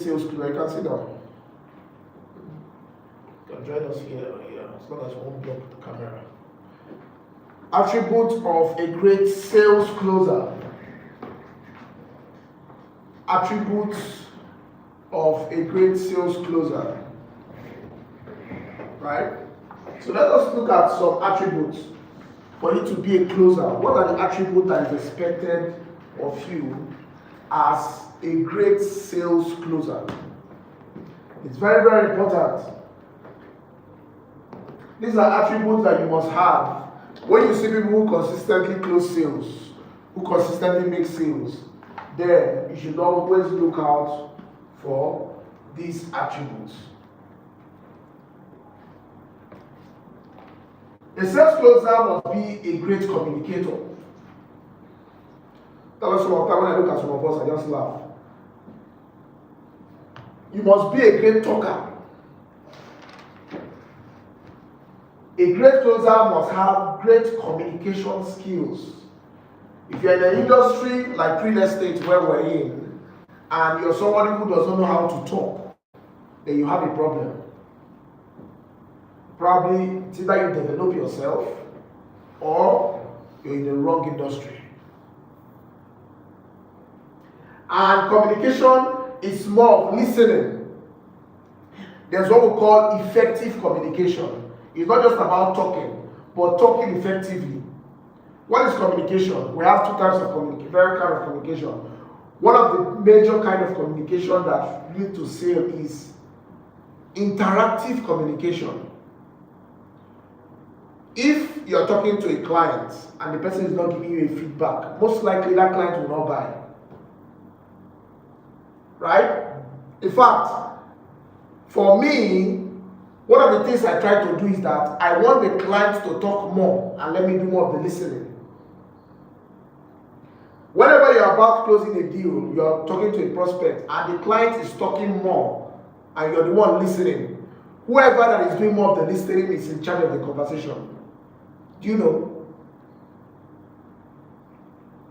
sales closer. You can sit down. You can join us here or here, as long as you won't block the camera. Attribute of a great sales closer. Attributes of a great sales closer. Right? So let us look at some attributes for you to be a closer. What are the attributes that is expected of you as a great sales closer? It's very, very important. These are attributes that you must have when you see people who consistently close sales, who consistently make sales. Then you should always look out for these attributes. A sales closer must be a great communicator. That was some of the time when I look at some of us, I just laugh. You must be a great talker. A great closer must have great communication skills. If you're in an industry like real estate where we're in, and you're somebody who doesn't know how to talk, then you have a problem. Probably it's either you develop yourself or you're in the wrong industry. And communication is more of listening. There's what we call effective communication. It's not just about talking, but talking effectively. What is communication? We have two types of communication, very kind of communication. One of the major kind of communication that leads to sale is interactive communication. If you're talking to a client and the person is not giving you a feedback, most likely that client will not buy. Right? In fact, for me, one of the things I try to do is that I want the client to talk more and let me do more of the listening. Whenever you're about closing a deal, you're talking to a prospect and the client is talking more and you're the one listening. Whoever that is doing more of the listening is in charge of the conversation. Do you know?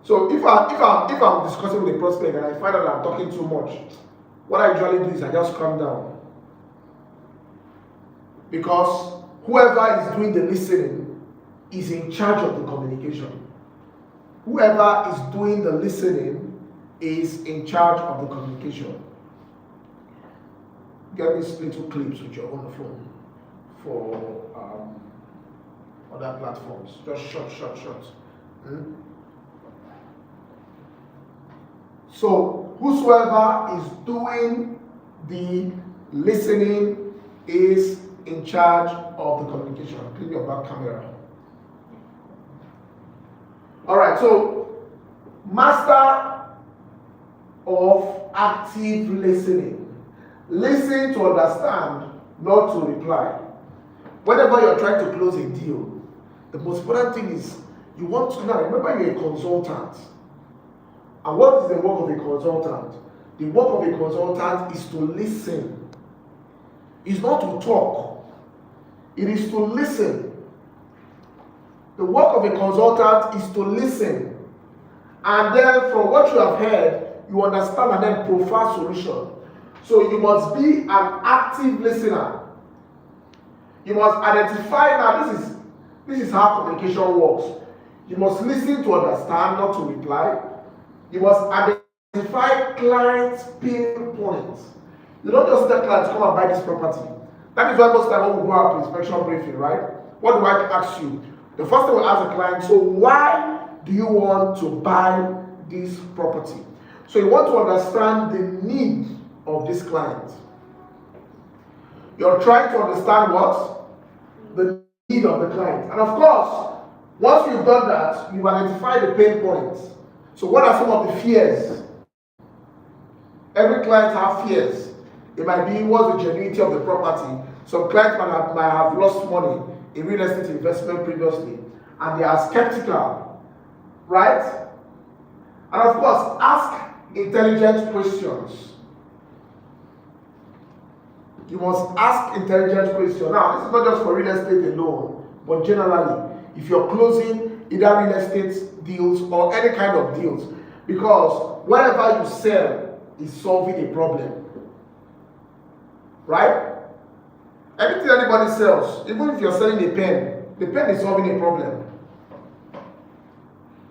So if I'm discussing with a prospect and I find out that I'm talking too much, what I usually do is I just calm down. Because whoever is doing the listening is in charge of the communication. Whoever is doing the listening is in charge of the communication. Get these little clips which are on the phone for other platforms. Just short. So whosoever is doing the listening is in charge of the communication. Clean your back camera. Alright, so master of active listening. Listen to understand, not to reply. Whenever you're trying to close a deal, the most important thing is you want to know. Remember, you're a consultant. And what is the work of a consultant? The work of a consultant is to listen. It's not to talk. It is to listen. The work of a consultant is to listen. And then from what you have heard, you understand and then provide solution. So you must be an active listener. You must identify now this is how communication works. You must listen to understand, not to reply. You must identify clients' pain points. You don't just tell clients to come and buy this property. That is why most time when we go out to inspection briefing, right? What do I ask you? The first thing we ask the client, so why do you want to buy this property? So you want to understand the need of this client. You're trying to understand what? The need of the client. And of course, once you've done that, you've identified the pain points. So what are some of the fears? Every client has fears. It might be what's the genuinity of the property. Some clients might have lost money in real estate investment previously, and they are skeptical, right? And of course, ask intelligent questions. You must ask intelligent questions. Now, this is not just for real estate alone, but generally, if you're closing either real estate deals or any kind of deals, because wherever you sell is solving a problem. right? Anything anybody sells, even if you're selling a pen, the pen is solving a problem.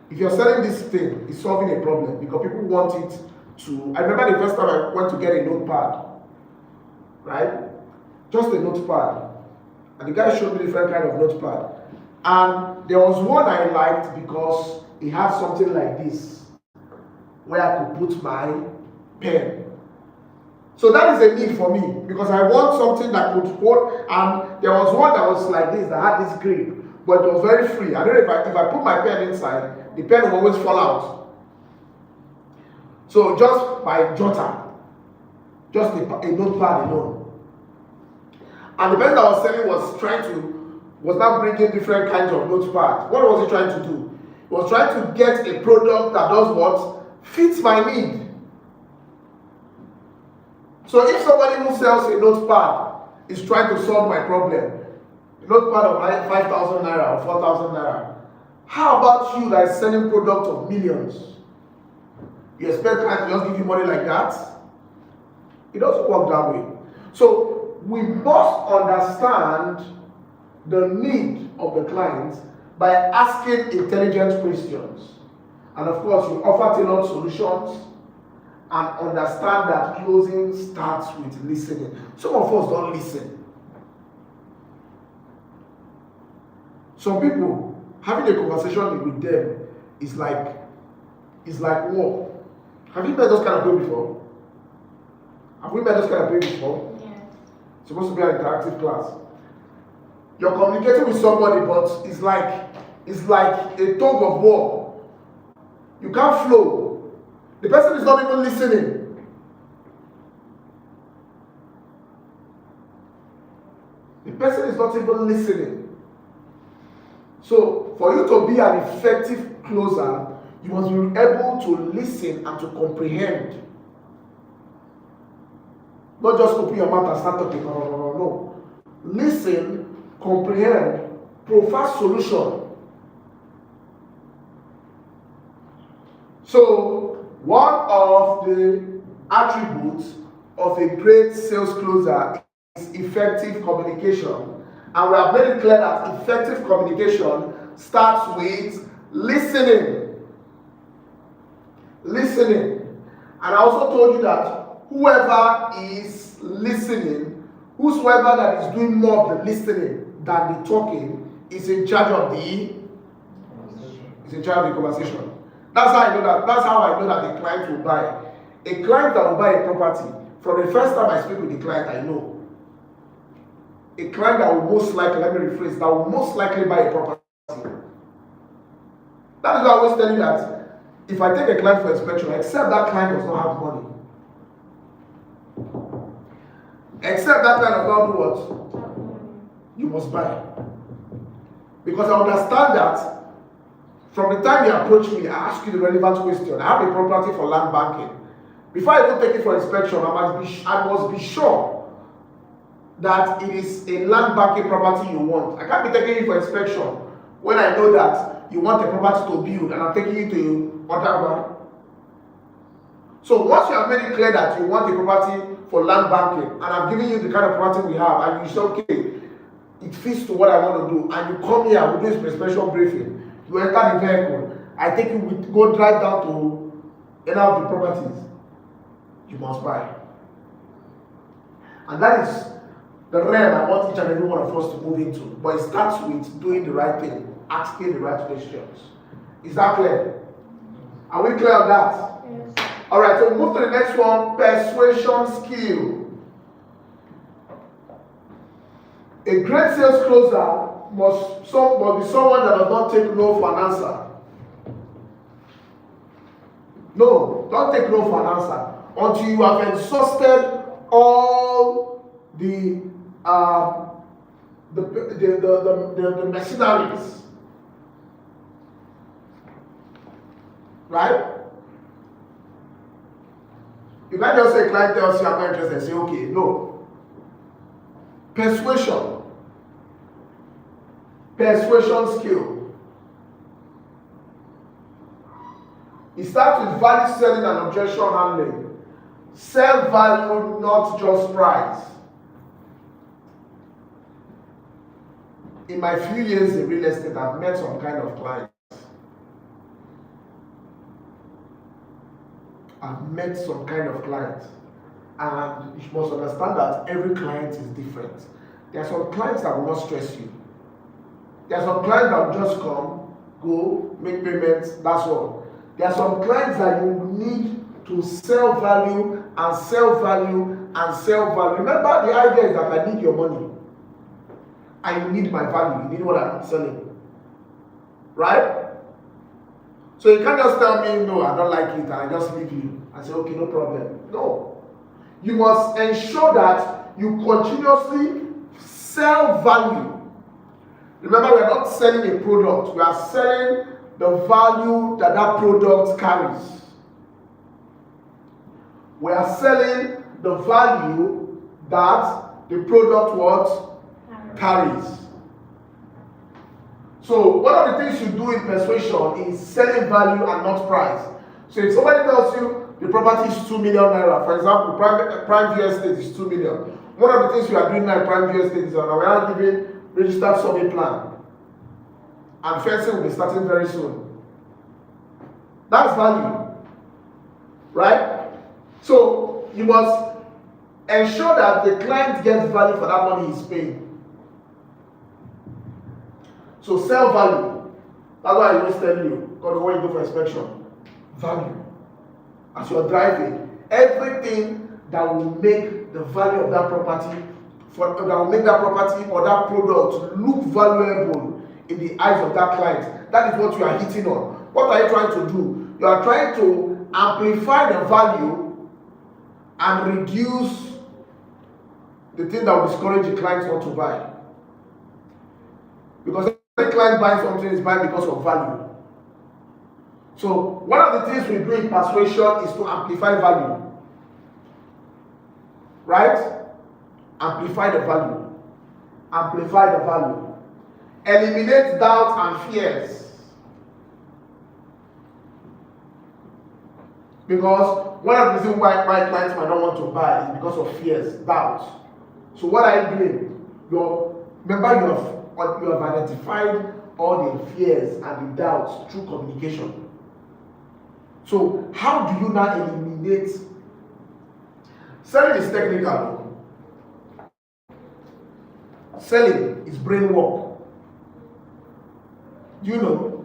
If you're selling this thing, it's solving a problem because people want it to. I remember the first time I went to get a notepad, right? Just a notepad. And the guy showed me different kind of notepad. And there was one I liked because it had something like this, where I could put my pen. So that is a need for me because I want something that could hold. And there was one that was like this, that had this grip, but it was very free. I don't know if I put my pen inside, the pen will always fall out. So just by jotter, just a notepad alone. And the person that was selling was now bringing different kinds of notepad. What was he trying to do? He was trying to get a product that does what? Fits my need. So if somebody who sells a notepad is trying to solve my problem, a notepad of 5,000 naira or 4,000 naira, how about you that is selling product of millions? You expect clients to just give you money like that? It doesn't work that way. So we must understand the need of the client by asking intelligent questions. And of course, you offer tailored solutions and understand that closing starts with listening. Some of us don't listen. Some people, having a conversation with them is like war. Have you met those kind of people before? Have we met those kind of people before? Yes. It's supposed to be an interactive class. You're communicating with somebody, but it's like a tug of war. You can't flow. The person is not even listening. The person is not even listening. So, for you to be an effective closer, you must be able to listen and to comprehend. Not just open your mouth and start talking. No. Listen, comprehend, provide solution. So, one of the attributes of a great sales closer is effective communication. And we have made it clear that effective communication starts with listening. Listening. And I also told you that whoever is listening, whosoever that is doing more of the listening than the talking, is in charge of the conversation. That's how I know that a client will buy. A client that will buy a property, from the first time I speak with the client, I know. A client that will most likely, let me rephrase, that will most likely buy a property. That is why I always tell you that if I take a client for inspection, except that client does not have money, except that client does not do what? You must buy. Because I understand that from the time you approach me, I ask you the relevant question. I have a property for land banking. Before I even take it for inspection, I must be sure that it is a land banking property you want. I can't be taking it for inspection when I know that you want a property to build and I'm taking you to whatever. So once you have made it clear that you want a property for land banking and I'm giving you the kind of property we have and you say, okay, it fits to what I want to do, and you come here with this inspection briefing, you enter the vehicle, I take you with, go drive down to any of the properties, you must buy. And that is the realm I want each and every one of us to move into. But it starts with doing the right thing, asking the right questions. Is that clear? Are we clear on that? Yes. Alright, so move to the next one, persuasion skill. A great sales closer must be someone that does not take no for an answer. No, don't take no for an answer until you have exhausted all the mercenaries. Right? You can't just say client tells you I'm not interested and say okay, no. Persuasion skill. It starts with value selling and objection handling. Sell value, not just price. in my few years in real estate, I've met some kind of clients. I've met some kind of clients. And you must understand that every client is different. There are some clients that will not stress you. There are some clients that will just come, go, make payments, that's all. There are some clients that you need to sell value and sell value and sell value. Remember, the idea is that I need your money. I need my value. You need what I'm selling. Right? So you can't just tell me, no, I don't like it, and I just leave you and say, okay, no problem. No. You must ensure that you continuously sell value. Remember, we are not selling a product. We are selling the value that that product carries. We are selling the value that the product what? Carries. So one of the things you do in persuasion is selling value and not price. So if somebody tells you the property is 2 million naira, for example, prime view estate is 2 million. One of the things we are doing now in prime view estate is that we are giving registered survey plan. And fencing will be starting very soon. That's value. Right? So you must ensure that the client gets value for that money he's paying. So sell value. That's why I always tell you, because when you go for inspection, value. As you're driving, everything that will make the value of that property, that will make that property or that product look valuable in the eyes of that client. That is what you are hitting on. What are you trying to do? You are trying to amplify the value and reduce the thing that will discourage the client not to buy. Because the client buying something is buying because of value. So one of the things we do in persuasion is to amplify value. Right? Amplify the value. Amplify the value. Eliminate doubt and fears. Because one of the reasons why clients might not want to buy is because of fears, doubt. So what are you doing? Remember, you have identified all the fears and the doubts through communication. So how do you now eliminate? Selling is technical. Selling is brain work. Do you know?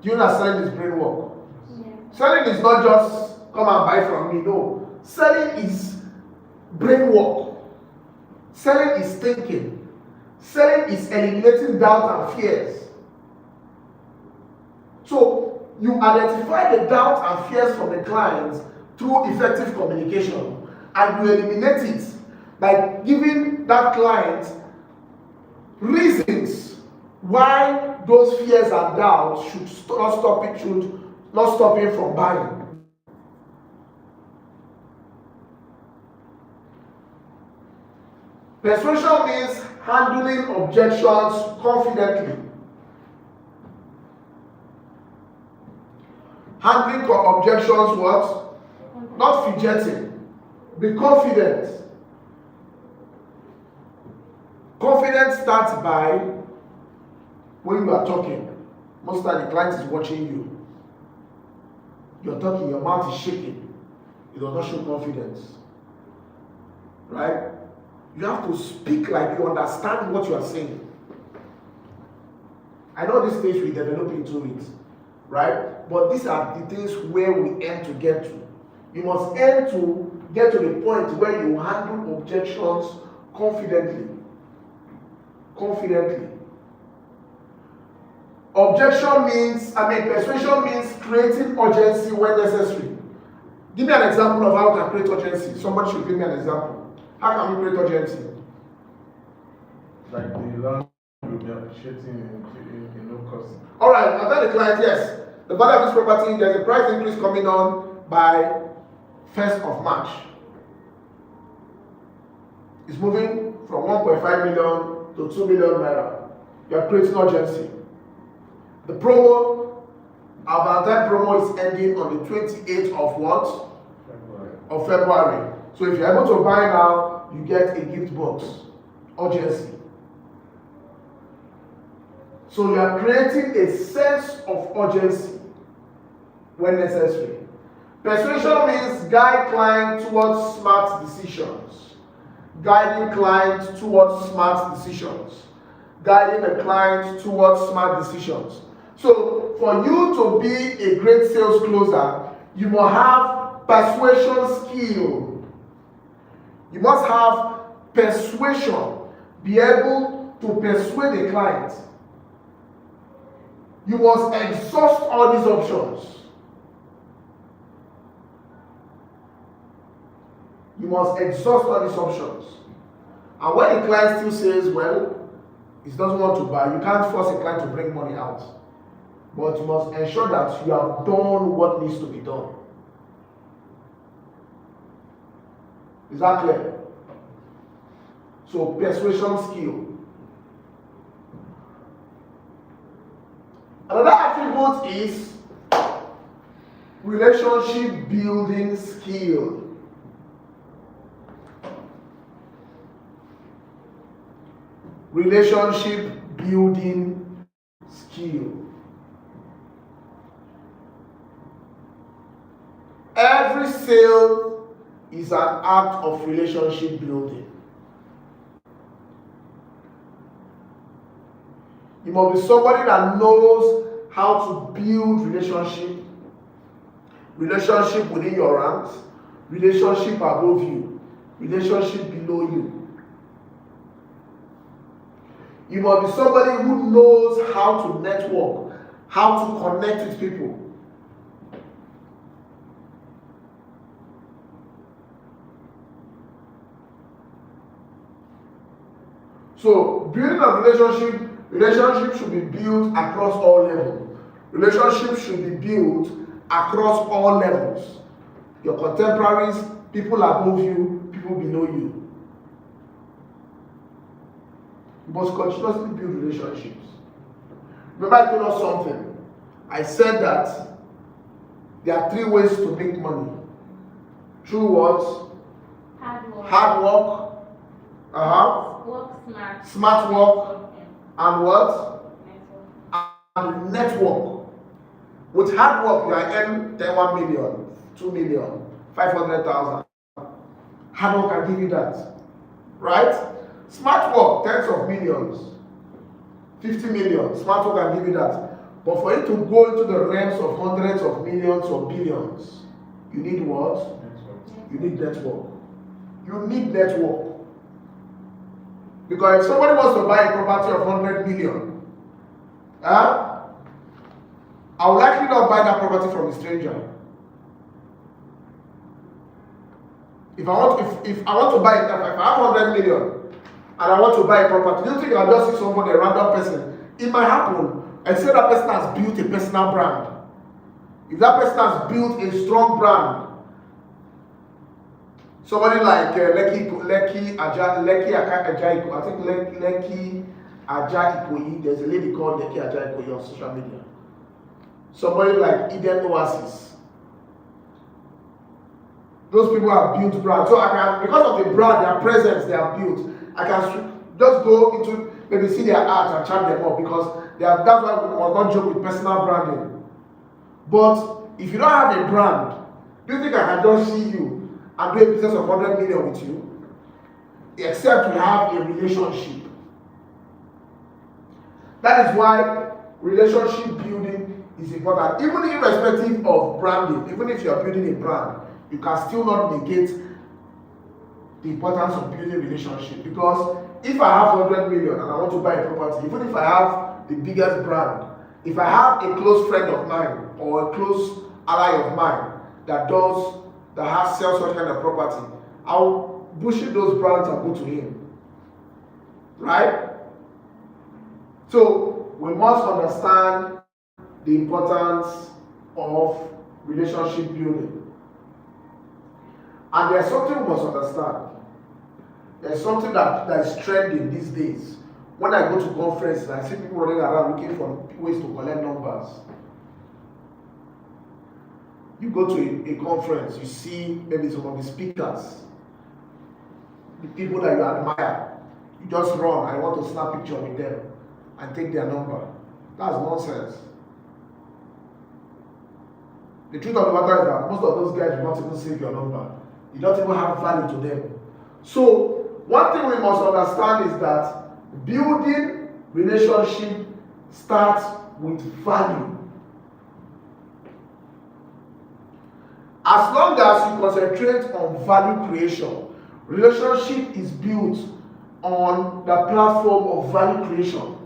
Do you know that selling is brain work? Yeah. Selling is not just come and buy from me. No. Selling is brain work. Selling is thinking. Selling is eliminating doubt and fears. So you identify the doubt and fears from the clients through effective communication, and you eliminate it by giving that client reasons why those fears and doubts should not stop him from buying. Persuasion means handling objections confidently. Handling objections what? Not fidgeting. Be confident. Confidence starts by when you are talking. Most of the client is watching you. You're talking, your mouth is shaking. It does not show confidence. Right? You have to speak like you understand what you are saying. I know this stage we develop into it, right? But these are the things where we aim to get to. You must aim to get to the point where you handle objections confidently. Confidently. Persuasion means creating urgency when necessary. Give me an example of how to create urgency. Somebody should give me an example. How can we create urgency? Like the land will be appreciating in no cost. Alright, I'll tell the client, yes, the value of this property, there's a price increase coming on by 1st of March. It's moving from 1.5 million to 2 million naira. You are creating urgency. The promo, our Valentine promo is ending on the 28th of what? February. Of February. So if you're able to buy now, you get a gift box. Urgency. So you are creating a sense of urgency when necessary. Persuasion means guide client towards smart decisions. Guiding client towards smart decisions. Guiding a client towards smart decisions. So for you to be a great sales closer, you must have persuasion skill. You must have persuasion. Be able to persuade a client. You must exhaust all these options. You must exhaust all these options. And when the client still says, well, he doesn't want to buy, you can't force a client to bring money out. But you must ensure that you have done what needs to be done. Is that clear? So, persuasion skill. Another attribute is relationship building skill. Relationship building skill. Every sale is an act of relationship building. You must be somebody that knows how to build relationship within your ranks, relationship above you, relationship below you. You must be somebody who knows how to network, how to connect with people. So, building a relationship should be built across all levels. Relationship should be built across all levels. Your contemporaries, people above you, people below you. You must continuously build relationships. Remember I told us something. I said that there are 3 ways to make money. Through what? Hard work. Work smart. Smart work. And what? And network. With hard work, you are earning 1 million, 2 million, 500,000. Hard work can give you that. Right? Smart work, tens of millions, 50 million. Smart work can give you that. But for it to go into the realms of hundreds of millions or billions, you need what? You need network. You need network. Because if somebody wants to buy a property of 100 million, I will likely not buy that property from a stranger. If I want to buy it, if I have 100 million and I want to buy a property, do you think I'll just see somebody, a random person? It might happen. I say that person has built a personal brand. If that person has built a strong brand, somebody like Lekki Ajaikoyi, there's a lady called Lekki Ajaikoyi on social media. Somebody like Eden Oasis. Those people have built brands. So I can, because of the brand, their presence they have built, I can just go into, maybe see their art and chat them up, because that's why we must not joke with personal branding. But if you don't have a brand, do you think I can just see you and do a business of 100 million with you? Except you have a relationship. That is why relationship building is important. Even irrespective of branding, even if you are building a brand, you can still not negate the importance of building a relationship. Because if I have 100 million and I want to buy a property, even if I have the biggest brand, if I have a close friend of mine or a close ally of mine that has sells such kind of property, I'll bullshit those brands and go to him. Right? So we must understand the importance of relationship building. And there's something we must understand. There's something that is trending these days. When I go to conferences, I see people running around looking for ways to collect numbers. You go to a conference, you see maybe some of the speakers, the people that you admire. You just run, I want to snap a picture with them and take their number. That's nonsense. The truth of the matter is that most of those guys will not even save your number. You don't even have value to them. So, one thing we must understand is that building relationship starts with value. As long as you concentrate on value creation, relationship is built on the platform of value creation.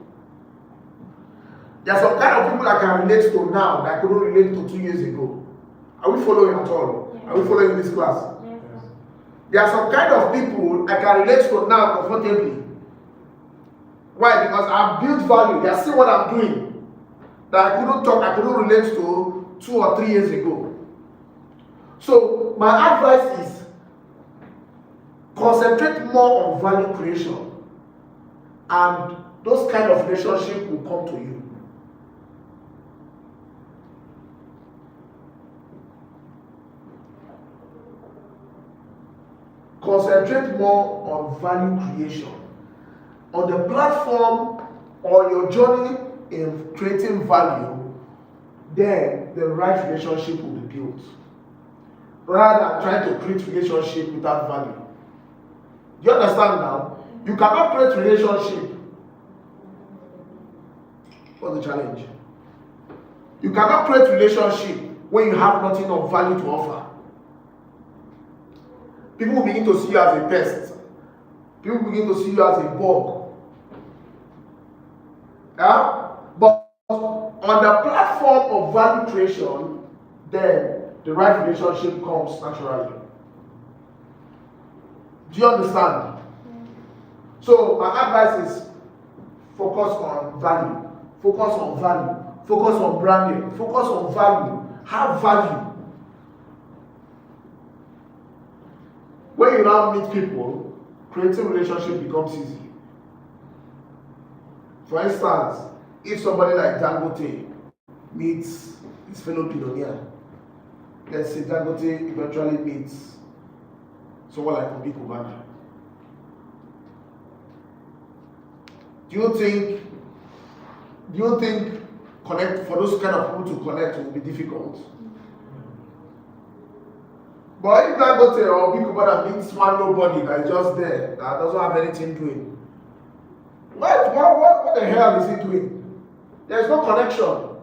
There are some kind of people I can relate to now that I couldn't relate to 2 years ago. Are we following at all? Yes. Are we following this class? Yes. There are some kind of people I can relate to now comfortably. Why? Because I've built value. They see what I'm doing that I couldn't relate to 2 or 3 years ago. So my advice is concentrate more on value creation, and those kind of relationships will come to you. Concentrate more on value creation. On the platform or your journey in creating value, then the right relationship will be built. Rather than trying to create relationship without value. Do you understand now? You cannot create relationship. What's the challenge? You cannot create relationship when you have nothing of value to offer. People will begin to see you as a pest. People begin to see you as a bug. Yeah? But on the platform of value creation, then the right relationship comes naturally. Do you understand? So my advice is focus on value. Focus on value. Focus on branding. Focus on value. Have value. When you now meet people, creating relationship becomes easy. For instance, if somebody like Dangote meets his fellow billionaire, let's say Dangote eventually meets someone like Obi Kubana. Do you think connect for those kind of people to connect will be difficult? But if Dangote or Obi Kubana meets one nobody that is just there, that doesn't have anything doing, what the hell is he doing? There is no connection.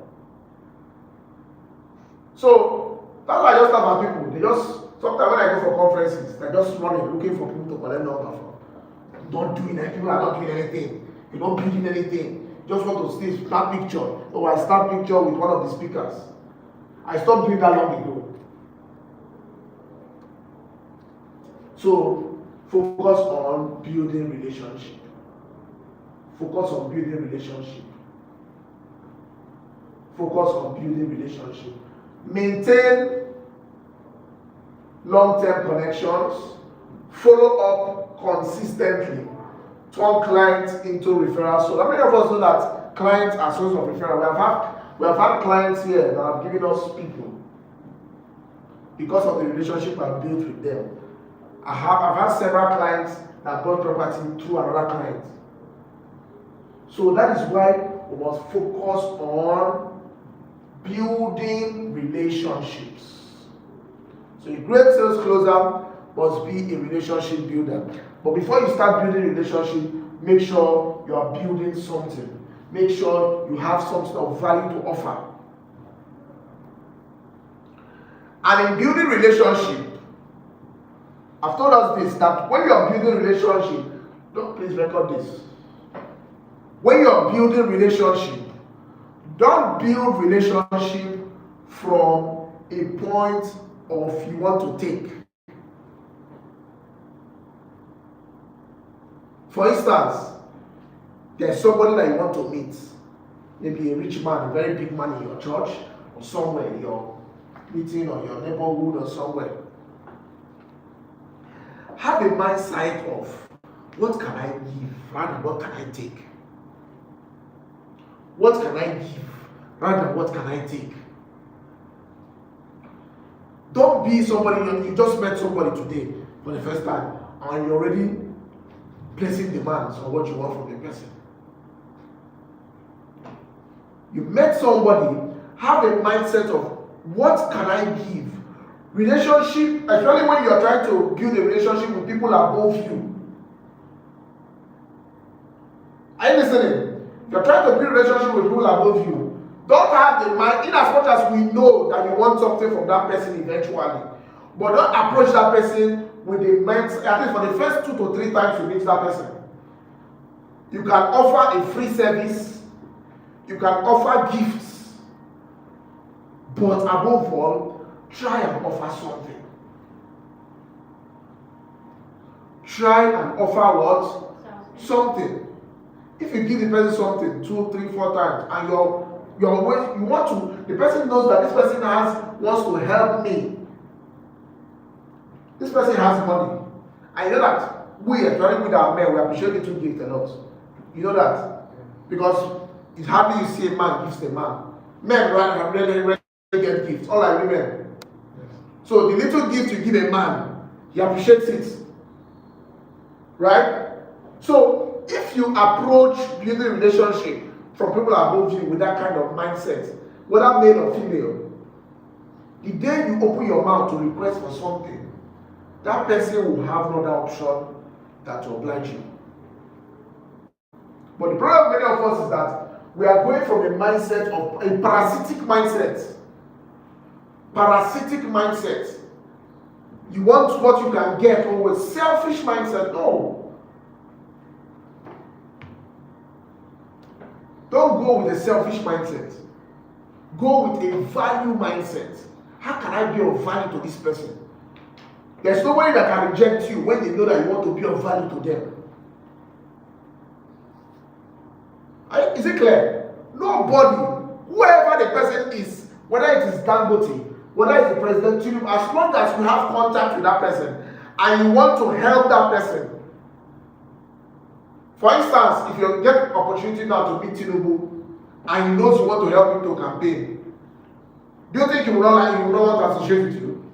So that's why I just have people. They just sometimes when I go for conferences, they're just running looking for people to collect number from. Not doing anything. People are not doing anything. You're not building anything. Just want to stay, snap picture. Oh, I snap picture with one of the speakers. I stopped doing that long ago. So focus on building relationship. Focus on building relationship. Focus on building relationship. Maintain long-term connections. Follow up consistently. Turn clients into referrals. So how many of us know that clients are source of referral? We have had clients here that have given us people because of the relationship I've built with them. I've had several clients that bought property through another client. So that is why we must focus on building relationships. So a great sales closer must be a relationship builder. But before you start building a relationship, make sure you are building something. Make sure you have something of value to offer. And in building relationship, I've told us this, that when you are building relationship, don't please record this. When you are building relationship, don't build relationship from a point of you want to take. For instance, there's somebody that you want to meet, maybe a rich man, a very big man in your church, or somewhere in your meeting or your neighborhood or somewhere. Have a mindset of what can I give rather than what can I take? What can I give rather than what can I take? Don't be somebody, you just met somebody today for the first time and you're already placing demands on what you want from the person. You met somebody, have a mindset of what can I give? Relationship, especially when you are trying to build a relationship with people above you. Are you listening? If you're trying to build a relationship with people above you, don't have the mind, in as much as we know that you want something from that person eventually, but don't approach that person with the mindset, at least for the first 2 to 3 times you meet that person. You can offer a free service, you can offer gifts, but above all, try and offer something. Try and offer what? Something. If you give the person something 2, 3, 4 times, and you want to, the person knows that this person wants to help me. This person has money. I know that we, especially with our men, we appreciate little gifts a lot. You know that? Because it's hardly you see a man gives a man. Men rarely get gifts, unlike women. So the little gift you give a man, he appreciates it. Right? So if you approach building a relationship from people above you with that kind of mindset, whether male or female, the day you open your mouth to request for something, that person will have no other option than to oblige you. But the problem of many of us is that we are going from a mindset of a parasitic mindset. Parasitic mindset. You want what you can get, or a selfish mindset. No. Don't go with a selfish mindset. Go with a value mindset. How can I be of value to this person? There's nobody that can reject you when they know that you want to be of value to them. Is it clear? Nobody, whoever the person is, whether it is Dangote, whether it's the president, as long as you have contact with that person and you want to help that person. For instance, if you get opportunity now to meet Tinubu and he knows you want to help him to campaign, do you think he will not want to associate with you?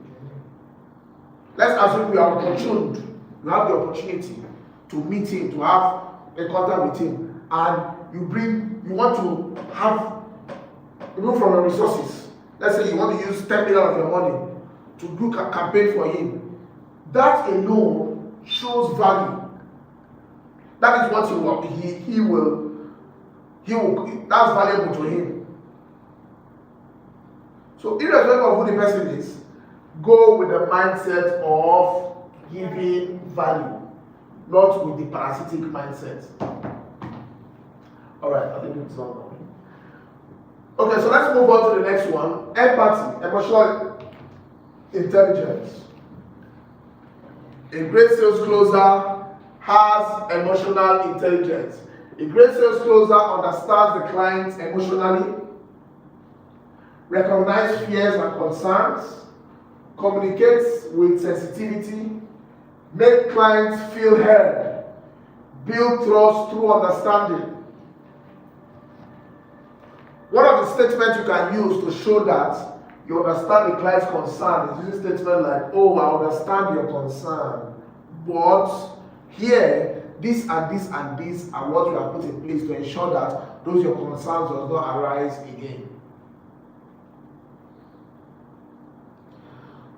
Let's assume you are opportuned, you have the opportunity to meet him, to have a contact with him, and you want to have, from your resources. Let's say you want to use 10 million of your money to do campaign for him. That alone shows value. That is what he will, that's valuable to him. So irrespective of who the person is, go with the mindset of giving value, not with the parasitic mindset. Alright, I think it's not wrong. Okay, so let's move on to the next one. Empathy, emotional intelligence. A great sales closer has emotional intelligence. A great sales closer understands the client emotionally, recognizes fears and concerns, communicates with sensitivity, make clients feel heard, build trust through understanding. One of the statements you can use to show that you understand the client's concern is using statements like, oh, I understand your concern, but here, this and this and this are what you have put in place to ensure that those your concerns does not arise again.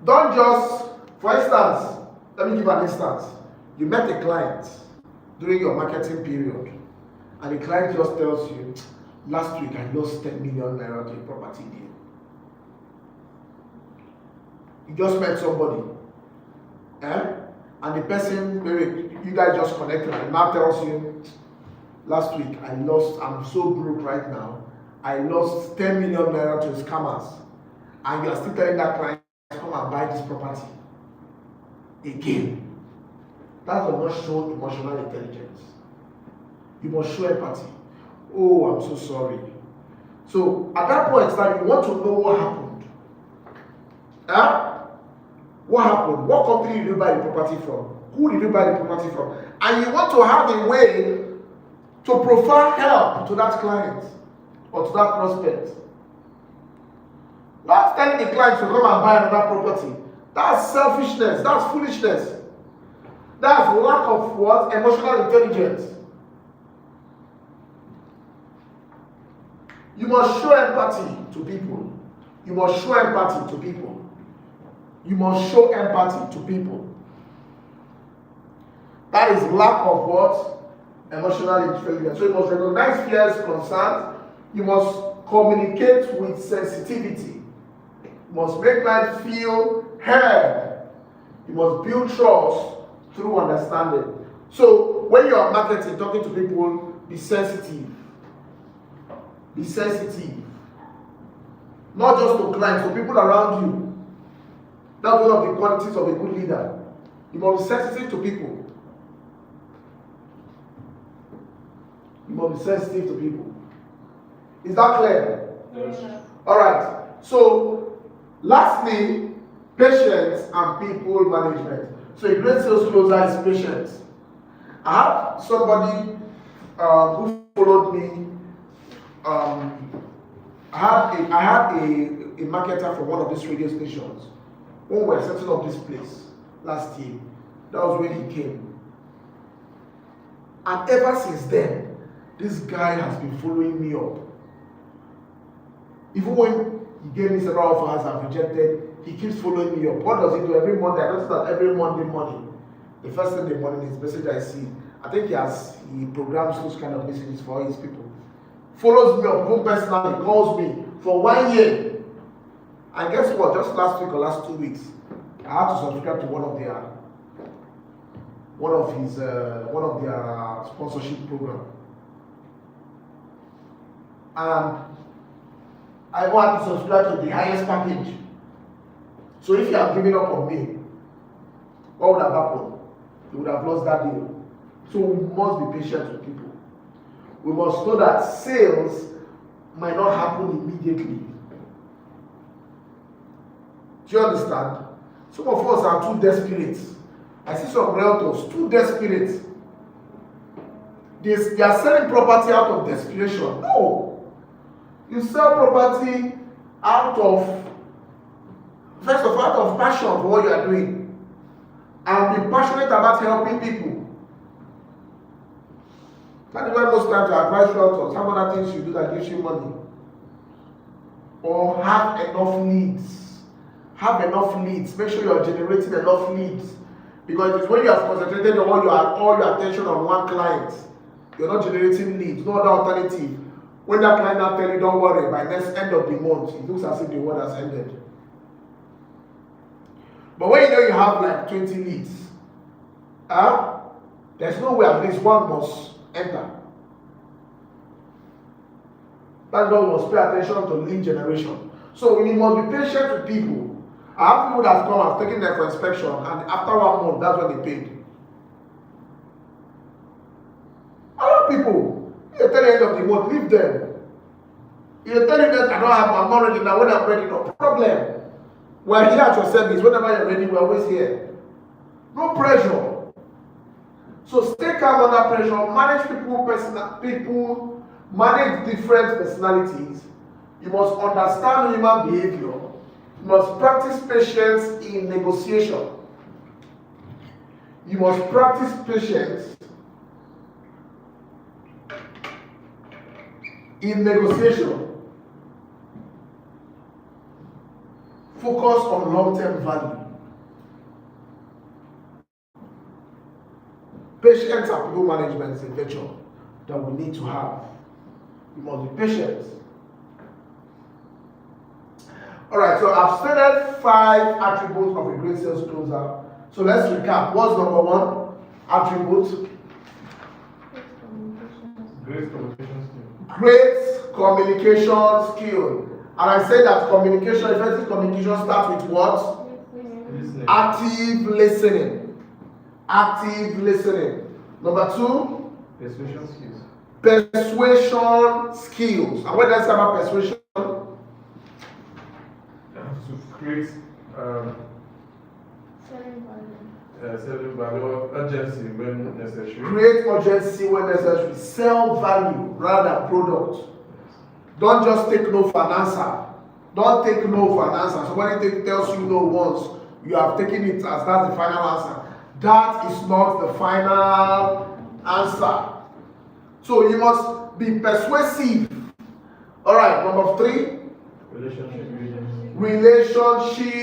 Don't just, for instance, let me give an instance. You met a client during your marketing period, and the client just tells you, last week I lost 10 million naira to a property deal. You just met somebody, and the person, you guys just connected, and now tells you, last week I'm so broke right now, I lost 10 million naira to scammers, and you are still telling that client, come and buy this property again. That does not show emotional intelligence. You must show empathy. Oh, I'm so sorry. So at that point in time, you want to know what happened. What happened? What company did you buy the property from? Who did you buy the property from? And you want to have a way to provide help to that client or to that prospect. Not telling the client to come and buy another property. That's selfishness. That's foolishness. That's lack of what? Emotional intelligence. You must show empathy to people. You must show empathy to people. You must show empathy to people. That is lack of what? Emotional intelligence. So you must recognize fears, concerns. You must communicate with sensitivity. You must make life feel heard. You must build trust through understanding. So when you are marketing, talking to people, be sensitive. Be sensitive. Not just to clients, to people around you. That's one of the qualities of a good leader. You must be sensitive to people. You must be sensitive to people. Is that clear? Yes. Alright. So, lastly, patience and people management. So, a great sales closer is patience. I had somebody who followed me. I had a marketer from one of these radio stations when we were setting up this place last year. That was when he came. And ever since then, this guy has been following me up. Even when he gave me several offers I've rejected, he keeps following me up. What does he do every Monday? I notice that every Monday morning, the first thing in the morning is message I see. I think he programs those kind of messages for all his people. Follows me up, even personally, calls me for 1 year. And guess what? Just last week or last 2 weeks, I had to subscribe to one of their sponsorship program. And I want to subscribe to the highest package. So if you have given up on me, what would have happened? You would have lost that deal. So we must be patient with people. We must know that sales might not happen immediately. Do you understand? Some of us are too desperate. I see some realtors too desperate. They are selling property out of desperation. No. You sell property out of, first of all, out of passion for what you are doing. And be passionate about helping people. That is why most times I advise realtors, have other things you do that gives you money. Or have enough leads. Have enough leads. Make sure you are generating enough leads. Because it's when you have concentrated all your attention on one client, you're not generating leads, no other alternative. When that client now tell you, don't worry, by next end of the month, it looks as if the world has ended. But when you know you have like 20 leads, there's no way at least one must enter. That's why we must pay attention to lead generation. So we must be patient with people. I have people that have come, I've taken them for inspection, and after 1 month, that's when they paid. Other people, you tell the end of the month, leave them. You tell them that I'm not ready now. When I'm ready, no problem. We're here at your service. Whenever you're ready, we're always here. No pressure. So stay calm under pressure. Manage people, manage different personalities. You must understand human behavior. You must practice patience in negotiation. You must practice patience in negotiation. Focus on long-term value. Patience and people management is a virtue that we need to have. You must be patient. Alright, so I've stated 5 attributes of a great sales closer. So let's recap. What's number 1 attribute? Great communication skill. Great communication skill. And I said that communication, effective communication starts with what? Listening. Active listening. Active listening. Number 2? Persuasion skills. Persuasion skills. And what does it about persuasion? To create selling value, urgency when necessary. Create urgency when necessary. Sell value rather than product. Don't just take no for an answer. Don't take no for an answer. Somebody tells you no once, you have taken it as that's the final answer. That is not the final answer. So you must be persuasive All right, number 3. Relationship building. Relationship